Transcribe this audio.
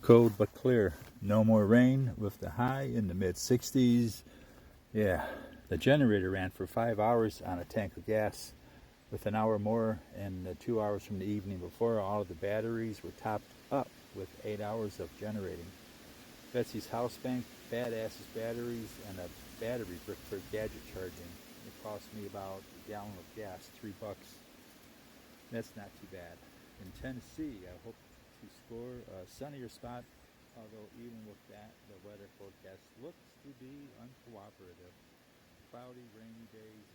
Cold but clear. No more rain with the high in the mid 60s. Yeah, the generator ran for 5 hours on a tank of gas. With an hour more and 2 hours from the evening before, all of the batteries were topped up with 8 hours of generating. Betsy's house bank, Badass's batteries, and a battery brick for gadget charging. It cost me about a gallon of gas, $3. That's not too bad. In Tennessee, I hope to score a sunnier spot, although even with that, the weather forecast looks to be uncooperative. Cloudy, rainy days